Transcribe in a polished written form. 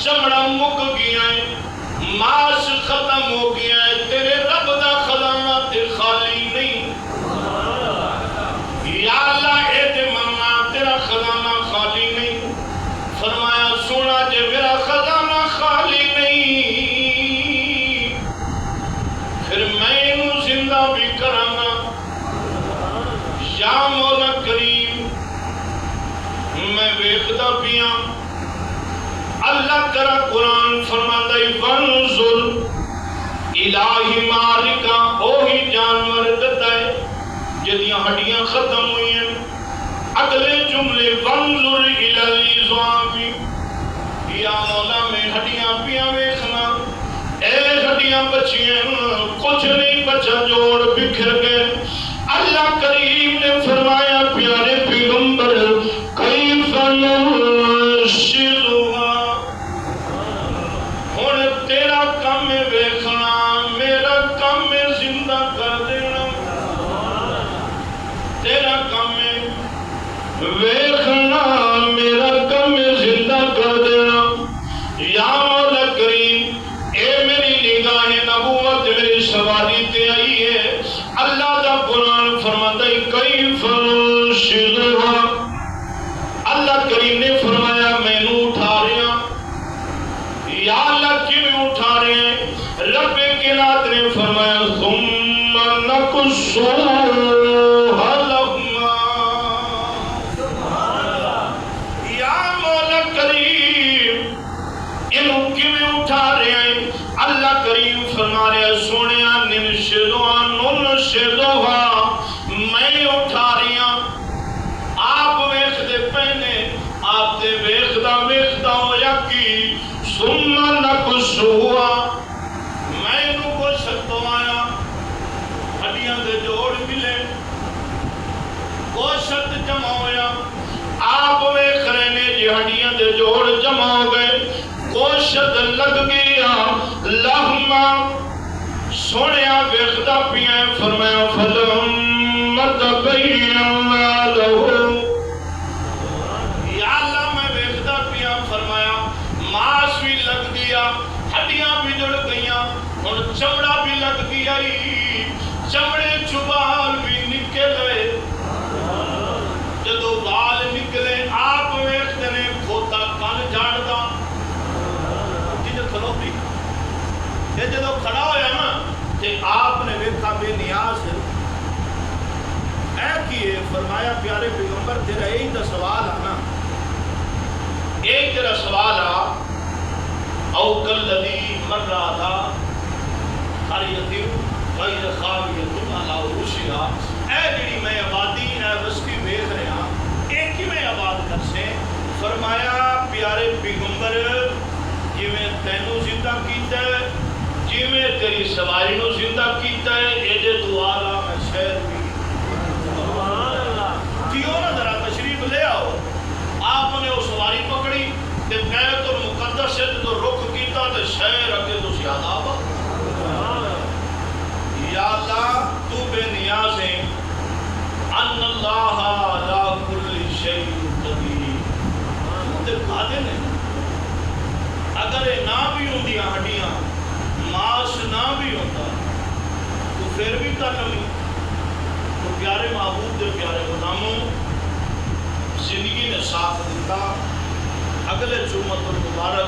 چمڑا مک گیا ہے، ماس ختم ہو گیا ہے، تیرے رب دا خزانہ تے خالی نہیں۔ یا اللہ اے تے مننا تیرا خزانہ خالی نہیں۔ فرمایا سونا جے میرا خزانہ خالی نہیں پھر میں انہوں زندہ بھی کرانا۔ یا مولا کریم میں ویکھدا پیاں اللہ کرا قرآن فرماتا ہے وَانظُرْ الٰہِ مَارِکَ اوہی جانور دتا ہے جدیاں ہڈیاں ختم ہوئی ہیں۔ اگلے جملے وَانظُرْ إِلَى الْعِظَامِ یا مولا میں ہڈیاں پیاں ویکھنا، اے ہڈیاں بچیاں کچھ نہیں بچا جوڑ بکھر گئے۔ اللہ کریم نے فرمایا پیارے پیغمبر کیف ننشزها، ہن تیرا کام ہے ویکھنا، میرا کام ہے زندہ کر دینا۔ تیرا کام ہے ویکھنا، میرا کام ہے زندہ کر دینا۔ یا مولا کریم اے میری نگاہ نبوت میری سواری تے آئی ہے۔ اللہ دا قرآن فرماتا ہے کیف ننشزها، اللہ کریم نے فرمایا میں نو اٹھا رہے ہیں۔ یا اللہ کیوں اٹھا رہے ہیں؟ رب کائنات نے فرمایا ثم نکسوها لہما۔ یا مولا کریم انہوں کیوں اٹھا رہے ہیں؟ اللہ کریم فرما رہے ہیں سونیا ننشزها میں اٹھا رہی ہوں۔ آپ ویخ دے پہنے آپ دے ویخدہ ہویا کی ثم نکسوها، میں انہوں کو شتوایا، ہڈیاں دے جوڑ ملے، گوشت جمع ہویا۔ آپ ویخ رہنے جی ہڈیاں دے جوڑ جمع ہو گئے، گوشت لگ گیا، لہما سونیا ویخدہ پیاں فرمایا فلما تبینا لہو، یا اللہ میں ویخدہ پیاں فرمایا ماس بھی لگ گیا، ہڈیاں بھی جڑ گئیاں، اور چمڑا بھی لگ گیا، چمڑے چبال بھی نکلے۔ جدو بال نکلے آپ ویختے نے کھوتا کن جاڑ دا جنہیں کھلوتی یہ جدو کھڑا ہویا نا کہ آپ نے ویکھا بے نیاز ہے اے کیے فرمایا پیارے پیغمبر تیرا ایک دا سوال آنا، ایک تیرا سوال آ او کالذی مر رہا تھا قریۃ غیر خاویۃ علی عروشہا، اے جڑی میں آبادی اے بستی ویکھ رہا ایک ہی میں آباد کر سے۔ فرمایا پیارے پیغمبر جی میں تینوں زندہ کیتا ہے، جی میں تیری سواری نو زندہ کیتا ہے، اے جے تو آلہ میں شہر بھی کیوں نہ ذرا تشریف لے آؤ۔ آپ نے وہ سواری پکڑی تے بیت المقدس سے تو رخ کیتا تے شہر اگے تو زیادہ آبا۔ یا اللہ تو بے نیاز ہے، ان اللہ لا کل شیء قدیر، تے قادر ہے۔ اگر یہ نہ بھی ہوندیاں ہڈیاں ماس نہ بھی ہوتا تو پھر بھی کر لیں۔ تو پیارے معبود دے پیارے غلاموں زندگی نے ساتھ دیتا۔ اگلے جمعۃ المبارک